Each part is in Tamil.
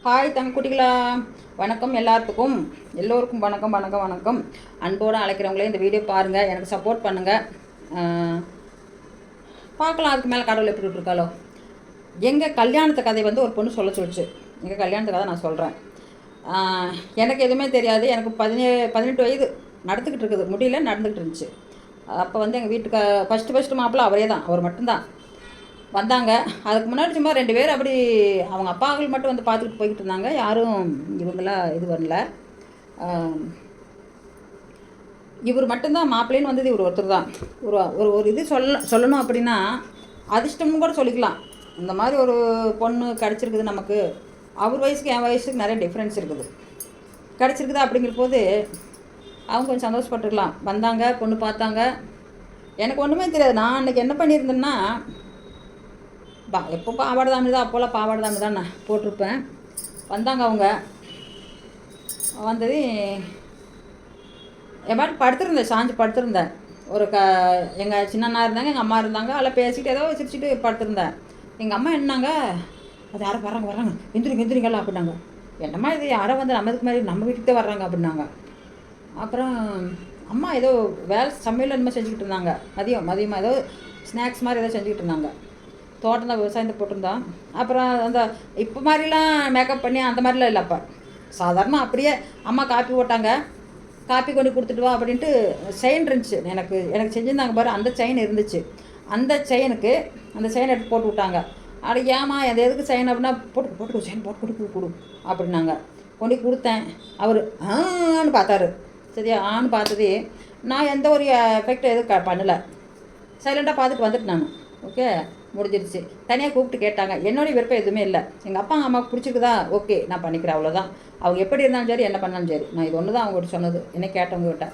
ஹாய் தங்கக்குட்டிகளா, வணக்கம் எல்லாத்துக்கும். எல்லோருக்கும் வணக்கம் வணக்கம் வணக்கம். அன்போடு அழைக்கிறவங்களே இந்த வீடியோ பாருங்கள், எனக்கு சப்போர்ட் பண்ணுங்கள். பார்க்கலாம் அதுக்கு மேலே கடவுள் எப்படி விட்டுருக்காளோ. எங்கள் கல்யாணத்து கதை ஒரு பொண்ணு சொல்ல சொல்லிச்சு. எங்கள் கல்யாணத்து கதை நான் சொல்கிறேன். எனக்கு எதுவுமே தெரியாது. எனக்கு 18 வயது நடந்துக்கிட்டு இருக்குது, முடியல நடந்துக்கிட்டு இருந்துச்சு. அப்போ எங்கள் வீட்டுக்கு ஃபஸ்ட்டு மாப்பிள்ளை அவரே தான், அவர் மட்டும்தான் வந்தாங்க. அதுக்கு முன்னாடி சும்மா 2 பேர் அப்படி அவங்க அப்பாக்கள் மட்டும் பார்த்துக்கிட்டு போய்கிட்டு இருந்தாங்க. யாரும் இவங்களாம் இது வரல. இவர் மட்டும்தான் மாப்பிள்ளைன்னு வந்தது இவர் ஒருத்தர் தான். ஒரு ஒரு ஒரு இது சொல்லணும் அப்படின்னா அதிர்ஷ்டம்னு கூட சொல்லிக்கலாம். இந்த மாதிரி ஒரு பொண்ணு கிடச்சிருக்குது நமக்கு. அவர் வயசுக்கு என் வயசுக்கு நிறைய டிஃப்ரென்ஸ் இருக்குது. கிடச்சிருக்குது அப்படிங்கிற போது அவங்க கொஞ்சம் சந்தோஷப்பட்டுருக்கலாம். வந்தாங்க, பொண்ணு பார்த்தாங்க. எனக்கு ஒன்றுமே தெரியாது. நான் அன்றைக்கி என்ன பண்ணியிருந்தேன்னா, எப்போ பாவாடை தாமி தான், அப்போல்லாம் பாவாடை தாமி தான் நான் போட்டிருப்பேன். வந்தாங்க. அவங்க வந்தது என் பாட்டு படுத்துருந்தேன், சாஞ்சு படுத்துருந்தேன். ஒரு எங்கள் சின்னண்ணா இருந்தாங்க, எங்கள் அம்மா இருந்தாங்க. அதில் பேசிக்கிட்டு ஏதோ சிரிச்சுட்டு படுத்துருந்தேன். எங்கள் அம்மா என்னாங்க, அது யாரும் வர்றாங்க எந்திரிங்கல்ல அப்படின்னாங்க. என்னம்மா இது யாரோ நம்ம இதுக்கு மாதிரி நம்ம வீட்டுக்கு தான் வர்றாங்க அப்படின்னாங்க. அப்புறம் அம்மா ஏதோ வேலை சமையல் என்னமோ செஞ்சுக்கிட்டு இருந்தாங்க. மதியமாக ஏதோ ஸ்நாக்ஸ் மாதிரி ஏதோ செஞ்சுக்கிட்டு இருந்தாங்க. தோட்டம் தான், விவசாயத்தை போட்டிருந்தான். அப்புறம் அந்த இப்போ மாதிரிலாம் மேக்கப் பண்ணி அந்த மாதிரிலாம் இல்லை. அப்போ சாதாரணமாக அப்படியே அம்மா காப்பி போட்டாங்க. காப்பி கொண்டு கொடுத்துட்டு வா அப்படின்ட்டு செயின் இருந்துச்சு. எனக்கு செஞ்சுருந்தாங்க பாரு, அந்த செயின் இருந்துச்சு. அந்த செயினை எடுத்து போட்டு விட்டாங்க. அட ஏமா எதுக்கு செயின் அப்படின்னா, போட்டு செயின் போட்டு கொடு அப்படின்னாங்க. கொண்டு கொடுத்தேன். அவர் ஆன்னு பார்த்தாரு. சரியா, ஆன்னு பார்த்ததே நான் எந்த ஒரு எஃபெக்ட் எதுவும் பண்ணலை. சைலண்டாக பார்த்துட்டு வந்துட்டு நான் ஓகே முடிஞ்சிருச்சு. தனியாக கூப்பிட்டு கேட்டாங்க. என்னோடய விருப்பம் எதுவுமே இல்லை. எங்கள் அப்பா அம்மாவுக்கு பிடிச்சிருக்குதா, ஓகே நான் பண்ணிக்கிறேன், அவ்வளோதான். அவங்க எப்படி இருந்தாலும் சரி, என்ன பண்ணாலும் சரி. நான் இது ஒன்று தான் அவங்ககிட்ட சொன்னது, என்ன கேட்டவங்க கிட்ட.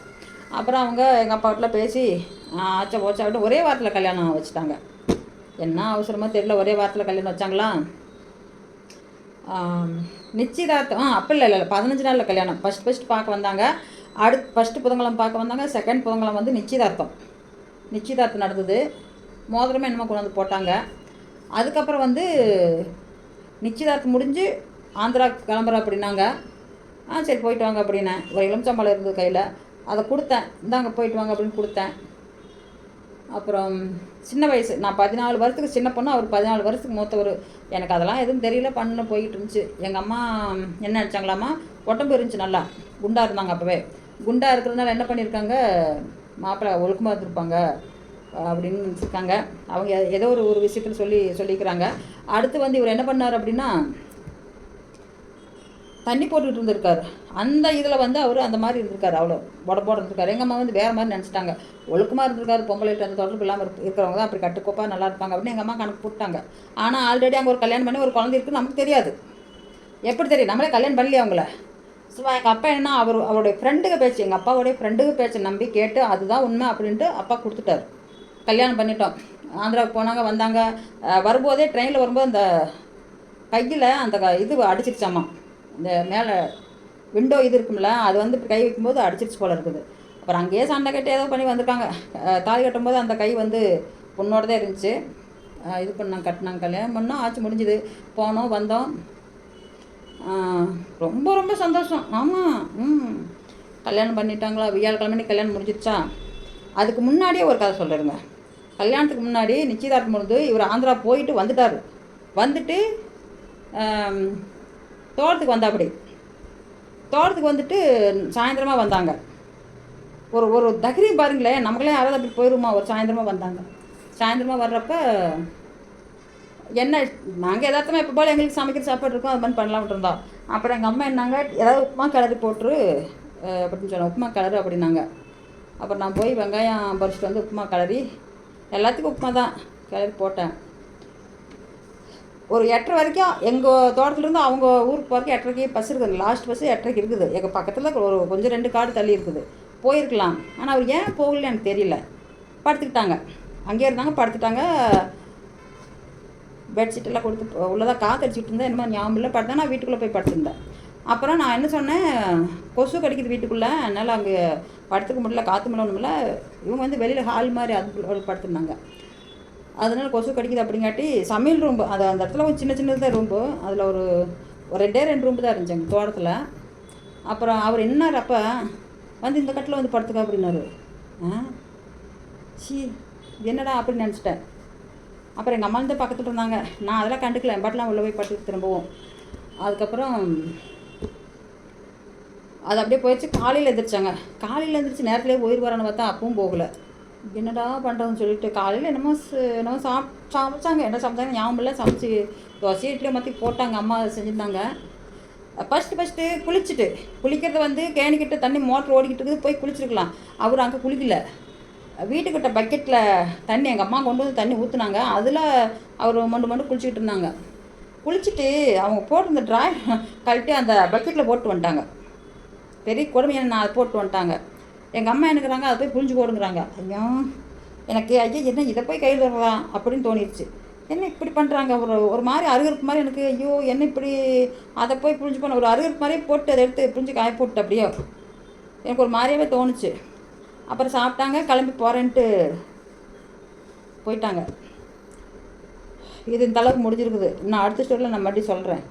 அப்புறம் அவங்க எங்கள் அப்பா கிட்ட பேசி ஆச்சா போச்சா விட்டு ஒரே வாரத்தில் கல்யாணம் வச்சுட்டாங்க. என்ன அவசரமாக தெரியல, ஒரே வாரத்தில் கல்யாணம் வச்சாங்களா. நிச்சயதார்த்தம் அப்போ இல்லை 15 நாளில் கல்யாணம். ஃபஸ்ட்டு பார்க்க வந்தாங்க. ஃபஸ்ட்டு புதன்கிழமை பார்க்க வந்தாங்க. செகண்ட் புதன்கிழமை நிச்சயதார்த்தம் நடந்தது. மோதிரமே என்னமோ கொண்டு போட்டாங்க. அதுக்கப்புறம் நிச்சயதார்த்தம் முடிஞ்சு ஆந்திரா கிளம்புற அப்படின்னாங்க. சரி போயிட்டு வாங்க அப்படின்னேன். ஒரு எலுமிச்சம்பழம் இருந்தது கையில், அதை கொடுத்தேன். இந்தாங்க போயிட்டு வாங்க அப்படின்னு கொடுத்தேன். அப்புறம் சின்ன வயசு, நான் 14 வருஷத்துக்கு சின்ன பொண்ணு, அவர் 14 வருஷத்துக்கு மூத்தவர். எனக்கு அதெல்லாம் எதுவும் தெரியல, பண்ண போயிட்டு இருந்துச்சு. எங்கள் அம்மா என்ன நினச்சாங்களாம்மா, உடம்பு இருந்துச்சு, நல்லா குண்டாக இருந்தாங்க. அப்போவே குண்டாக இருக்கிறதுனால என்ன பண்ணியிருக்காங்க, மாப்பிள்ளை ஒழுக்கமாக இருந்திருப்பாங்க அப்படின்னு நினச்சிருக்காங்க. அவங்க ஏதோ ஒரு விஷயத்தில் சொல்லிக்கிறாங்க. அடுத்து இவர் என்ன பண்ணார் அப்படின்னா, தண்ணி போட்டுக்கிட்டு இருந்திருக்காரு. அந்த இதில் அவர் அந்த மாதிரி இருந்திருக்காரு. அவ்வளோ உடம்போடு இருந்திருக்காரு. எங்கள் அம்மா வேறு மாதிரி நினச்சிட்டாங்க. ஒழுக்கமாக இருந்திருக்காரு, பொங்கலிட்டு அந்த தொடர்பு இல்லாமல் இருக்கிறவங்க தான் அப்படி கட்டுக்கோப்பாக நல்லா இருப்பாங்க அப்படின்னு எங்கள் அம்மா கணக்கு போட்டாங்க. ஆனால் ஆல்ரெடி அங்கே ஒரு கல்யாணம் பண்ணி ஒரு குழந்தை இருக்குன்னு நமக்கு தெரியாது. எப்படி தெரியும், நம்மளே கல்யாணம் பண்ணலையே அவங்கள. ஸோ எங்கள் அப்பா என்ன, அவருடைய ஃப்ரெண்டுக்கு பேச்சு, எங்கள் அப்பாவுடைய ஃப்ரெண்டுக்கு பேச்சு நம்பி கேட்டு அதுதான் உண்மை அப்படின்ட்டு அப்பா கொடுத்துட்டாரு. கல்யாணம் பண்ணிட்டோம். ஆந்திராவுக்கு போனாங்க, வந்தாங்க. வரும்போதே ட்ரெயினில் வரும்போது அந்த கையில் அந்த இது அடிச்சிருச்சாம்மா. இந்த மேலே விண்டோ இது இருக்கும்ல, அது கை வைக்கும்போது அடிச்சிருச்சு போல இருக்குது. அப்புறம் அங்கேயே சண்டை கட்டி ஏதோ பண்ணி வந்திருக்காங்க. தாலி கட்டும்போது அந்த கை பொண்ணோட தான் இருந்துச்சு. இது கட்டினாங்க, கல்யாணம் பண்ணோம், ஆச்சு முடிஞ்சுது. போனோம் வந்தோம். ரொம்ப ரொம்ப சந்தோஷம். ஆமாம், கல்யாணம் பண்ணிட்டாங்களா, வியாழக்கிழமை கல்யாணம் முடிஞ்சிருச்சா. அதுக்கு முன்னாடியே ஒரு கதை சொல்லிடுங்க. கல்யாணத்துக்கு முன்னாடி நிச்சயதார்த்தம் முடிஞ்சு இவர் ஆந்திரா போயிட்டு வந்துட்டார். வந்துட்டு தோட்டத்துக்கு வந்தாப்படி. தோட்டத்துக்கு சாயந்தரமாக வந்தாங்க. ஒரு தகிரியம் பாருங்களேன், நமக்குள்ளே யாராவது அப்படி போயிடுமா. ஒரு சாயந்தரமாக வந்தாங்க. சாயந்தரமாக வர்றப்ப என்ன, நாங்கள் எதார்த்தமாக எப்போ போல் எங்களுக்கு சமைக்கிற சாப்பாடு இருக்கோம், அது மாதிரி பண்ணலாம்னு இருந்தோம். அப்புறம் எங்கள் அம்மா என்னங்க, ஏதாவது உப்புமா கிளறி போட்டுரு அப்படின்னு சொன்னேன். உப்புமா கிளறு அப்படின்னாங்க. அப்புறம் நான் போய் வெங்காயம் பறிச்சுட்டு உப்புமா கிளறி, எல்லாத்துக்கும் உப்புமா தான் கிளறி போட்டேன். ஒரு 8:30 வரைக்கும் எங்கள் தோட்டத்துலேருந்து அவங்க ஊருக்கு போகிறக்கு 8:30க்கு பஸ் இருக்குது. லாஸ்ட் பஸ்ஸு 8:30க்கு இருக்குது. எங்கள் பக்கத்தில் ஒரு கொஞ்சம் 2 காடு தள்ளி இருக்குது. போயிருக்கலாம். ஆனால் அவர் ஏன் போகலன்னு எனக்கு தெரியல. படுத்துக்கிட்டாங்க, அங்கேயே இருந்தாங்க, படுத்துட்டாங்க. பெட்ஷீட்டெல்லாம் கொடுத்து உள்ளதாக காற்றடிச்சிட்டு இருந்தேன். என்ன மாதிரி ஞாபகம் இல்லை. படுத்தா நான் வீட்டுக்குள்ளே போய் படுத்துருந்தேன். அப்புறம் நான் என்ன சொன்னேன், கொசு கடிக்குது வீட்டுக்குள்ளே, அதனால் அங்கே படுத்துக்க முடியல, காற்று மேலே ஒன்றும் இல்லை. இவங்க வெளியில் ஹால் மாதிரி அதுக்குள்ள படுத்துருந்தாங்க. அதனால் கொசு கடிக்குது அப்படிங்காட்டி சமையல் ரூம்பு, அந்த இடத்துல கொஞ்சம் சின்னதாக ரூம்பு, அதில் ஒரு 2 ரூம் தான் இருந்துச்சு எங்கள் தோட்டத்தில். அப்புறம் அவர் என்னார் அப்போ வந்து இந்த கட்டில் வந்து படுத்துக்க அப்படின்னாரு. சி என்னடா அப்படின்னு நினச்சிட்டேன். அப்புறம் எங்கள் அம்மா வந்து பக்கத்தில் இருந்தாங்க. நான் அதெல்லாம் கண்டுக்கல, என் பாட்டெலாம் உள்ளே போய் படுத்து திரும்பவும். அதுக்கப்புறம் அது அப்படியே போயிடுச்சு. காலையில் எழுந்திரிச்சாங்க. காலையில் எழுந்திரிச்சு நேரத்துலேயே போயிடுவாரான்னு பார்த்தா அப்பவும் போகலை. என்னடா பண்ணுறதுன்னு சொல்லிட்டு காலையில் என்னமோ சமைச்சாங்க. என்ன சமைச்சாங்க ஞாபகம் இல்லை. சமைச்சு தோசை இட்லியை மாற்றி போட்டாங்க. அம்மா செஞ்சுருந்தாங்க. ஃபஸ்ட்டு குளிக்கிறது வந்து கேணிக்கிட்ட தண்ணி மோட்ரு ஓடிக்கிட்டு இருக்குது, போய் குளிச்சிருக்கலாம். அவர் அங்கே குளிக்கல. வீட்டுக்கிட்ட பக்கெட்டில் தண்ணி எங்கள் அம்மா கொண்டு வந்து தண்ணி ஊற்றுனாங்க. அதில் அவர் மொண்டு குளிச்சுக்கிட்டு இருந்தாங்க. குளிச்சுட்டு அவங்க போட்டிருந்த ட்ராய் கழட்டி அந்த பக்கெட்டில் போட்டு வந்துட்டாங்க. பெரிய கொடுமையான நான் அதை போட்டு வந்துட்டாங்க. எங்கள் அம்மா என்னங்கிறாங்க, அதை போய் புரிஞ்சு போடுங்கிறாங்க. ஐயோ எனக்கு என்ன இதை போய் கையில் வரலாம் அப்படின்னு தோணிடுச்சு. என்ன இப்படி பண்ணுறாங்க, ஒரு மாதிரி அருகருப்பு மாதிரி எனக்கு. ஐயோ என்ன இப்படி அதை போய் புரிஞ்சு பண்ண, ஒரு அருகருப்பு மாதிரியே போட்டு அதை எடுத்து புரிஞ்சு காய போட்டு அப்படியே எனக்கு ஒரு மாதிரியாவே தோணுச்சு. அப்புறம் சாப்பிட்டாங்க, கிளம்பி போகிறேன்ட்டு போயிட்டாங்க. இது இந்த அளவுக்கு முடிஞ்சிருக்குது. நான் அடுத்த ஸ்டோரியில் நான் மறுபடியும் சொல்கிறேன்.